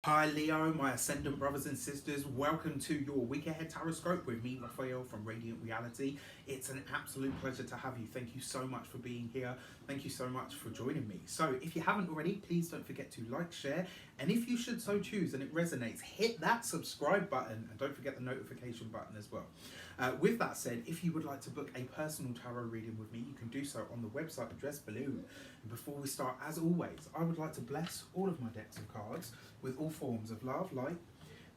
Hi Leo, my ascendant brothers and sisters, welcome to your week ahead tarot with me, Raphael from Reydiant Reality. It's an absolute pleasure to have you. Thank you so much for being here. Thank you so much for joining me. So if you haven't already, please don't forget to like, share, and if you should so choose and it resonates, hit that subscribe button and don't forget the notification button as well. With that said, if you would like to book a personal tarot reading with me, you can do so on the website address below. And before we start, as always, I would like to bless all of my decks of cards with all forms of love, light,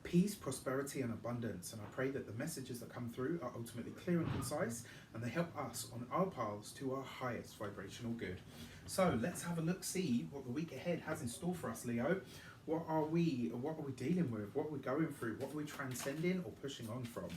peace, prosperity, and abundance. And I pray that the messages that come through are ultimately clear and concise, and they help us on our paths to our highest vibrational good. So let's have a look, see what the week ahead has in store for us, Leo. What are we dealing with? What are we going through? What are we transcending or pushing on from?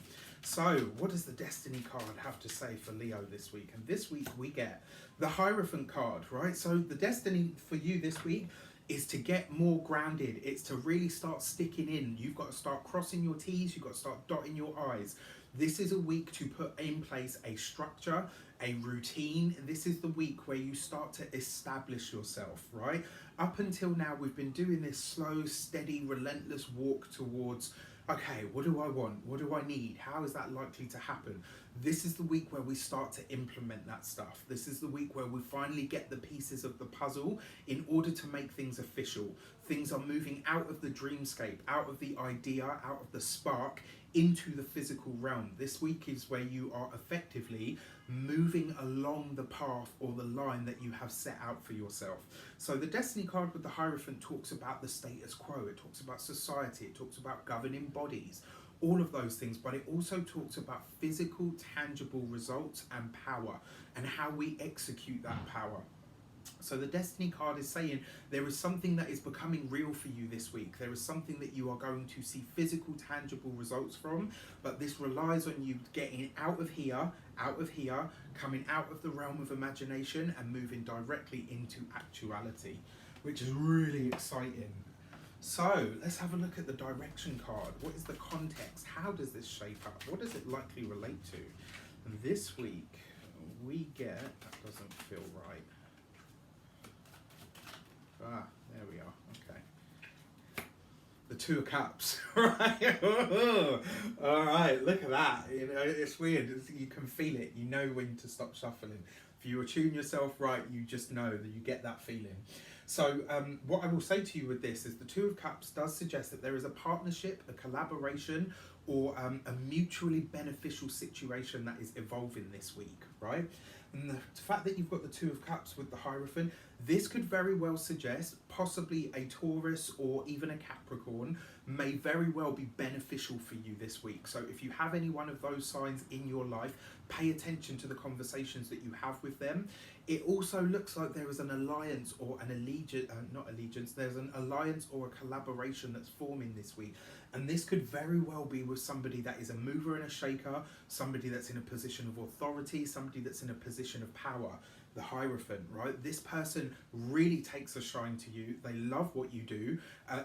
So, what does the Destiny card have to say for Leo this week? And this week we get the Hierophant card, right? So the Destiny for you this week is to get more grounded. It's to really start sticking in. You've got to start crossing your T's. You've got to start dotting your I's. This is a week to put in place a structure, a routine. This is the week where you start to establish yourself, right? Up until now, we've been doing this slow, steady, relentless walk towards, okay, what do I want? What do I need? How is that likely to happen? This is the week where we start to implement that stuff. This is the week where we finally get the pieces of the puzzle in order to make things official. Things are moving out of the dreamscape, out of the idea, out of the spark, into the physical realm. This week is where you are effectively moving along the path or the line that you have set out for yourself. So the Destiny card with the Hierophant talks about the status quo, it talks about society, it talks about governing bodies, all of those things, but it also talks about physical, tangible results and power and how we execute that power. So the Destiny card is saying there is something that is becoming real for you this week. There is something that you are going to see physical, tangible results from, but this relies on you getting out of here, coming out of the realm of imagination and moving directly into actuality, which is really exciting. So let's have a look at the direction card. What is the context? How does this shape up? What does it likely relate to? And this week we get, that doesn't feel right. Ah, there we are. Okay. The Two of Cups, right? All right, look at that. You know, it's weird. You can feel it. You know when to stop shuffling. If you attune yourself right, you just know that you get that feeling. So what I will say to you with this is the Two of Cups does suggest that there is a partnership, a collaboration, or a mutually beneficial situation that is evolving this week, right? And the fact that you've got the Two of Cups with the Hierophant, this could very well suggest possibly a Taurus or even a Capricorn may very well be beneficial for you this week. So if you have any one of those signs in your life, pay attention to the conversations that you have with them. It also looks like there is an alliance or an allegiance, there's an alliance or a collaboration that's forming this week. And this could very well be with somebody that is a mover and a shaker, somebody that's in a position of authority, somebody that's in a position of power. The Hierophant, right? This person really takes a shine to you. They love what you do.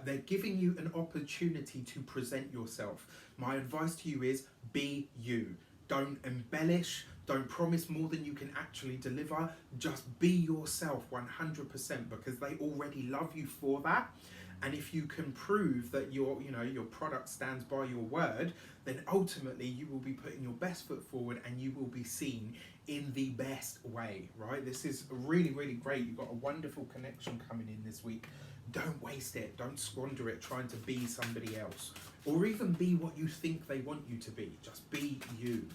They're giving you an opportunity to present yourself. My advice to you is be you. Don't embellish. Don't promise more than you can actually deliver. Just be yourself 100% because they already love you for that. And if you can prove that your product stands by your word, then ultimately you will be putting your best foot forward and you will be seen in the best way, right? This is really, really great. You've got a wonderful connection coming in this week. Don't waste it. Don't squander it trying to be somebody else or even be what you think they want you to be. Just be you.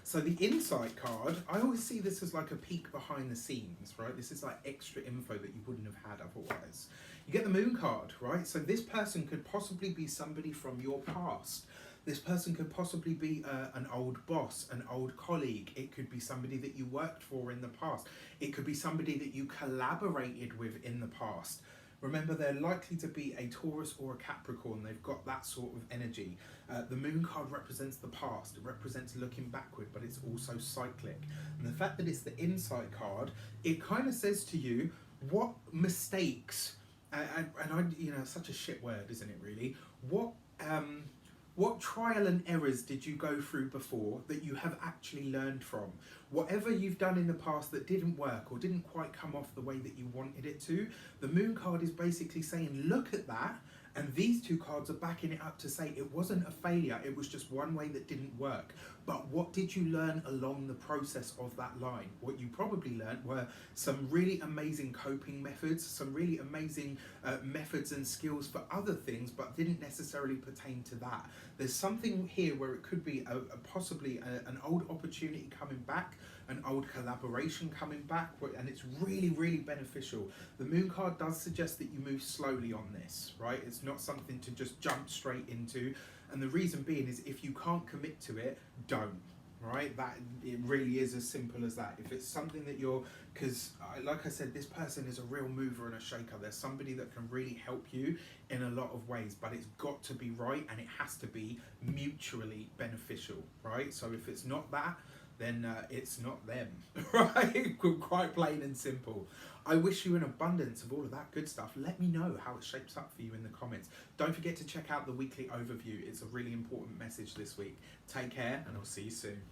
So the insight card, I always see this as like a peek behind the scenes, right? This is like extra info that you wouldn't have had otherwise. You get the moon card, right? So this person could possibly be somebody from your past. This person could possibly be an old boss, an old colleague. It could be somebody that you worked for in the past. It could be somebody that you collaborated with in the past. Remember, they're likely to be a Taurus or a Capricorn. They've got that sort of energy. The moon card represents the past. It represents looking backward, but it's also cyclic. And the fact that it's the insight card, it kind of says to you what mistakes, and I, such a shit word, isn't it really? What trial and errors did you go through before that you have actually learned from? Whatever you've done in the past that didn't work or didn't quite come off the way that you wanted it to, the moon card is basically saying, look at that. And these two cards are backing it up to say it wasn't a failure, it was just one way that didn't work. But what did you learn along the process of that line? What you probably learned were some really amazing coping methods, some really amazing methods and skills for other things, but didn't necessarily pertain to that. There's something here where it could be possibly an old opportunity coming back, an old collaboration coming back, and it's really, really beneficial. The moon card does suggest that you move slowly on this, right? It's not something to just jump straight into. And the reason being is if you can't commit to it, don't, right? That it really is as simple as that. If it's something that you're, because like I said, this person is a real mover and a shaker. There's somebody that can really help you in a lot of ways, but it's got to be right and it has to be mutually beneficial, right? So if it's not that, then it's not them, right? Quite plain and simple. I wish you an abundance of all of that good stuff. Let me know how it shapes up for you in the comments. Don't forget to check out the weekly overview. It's a really important message this week. Take care, and I'll see you soon.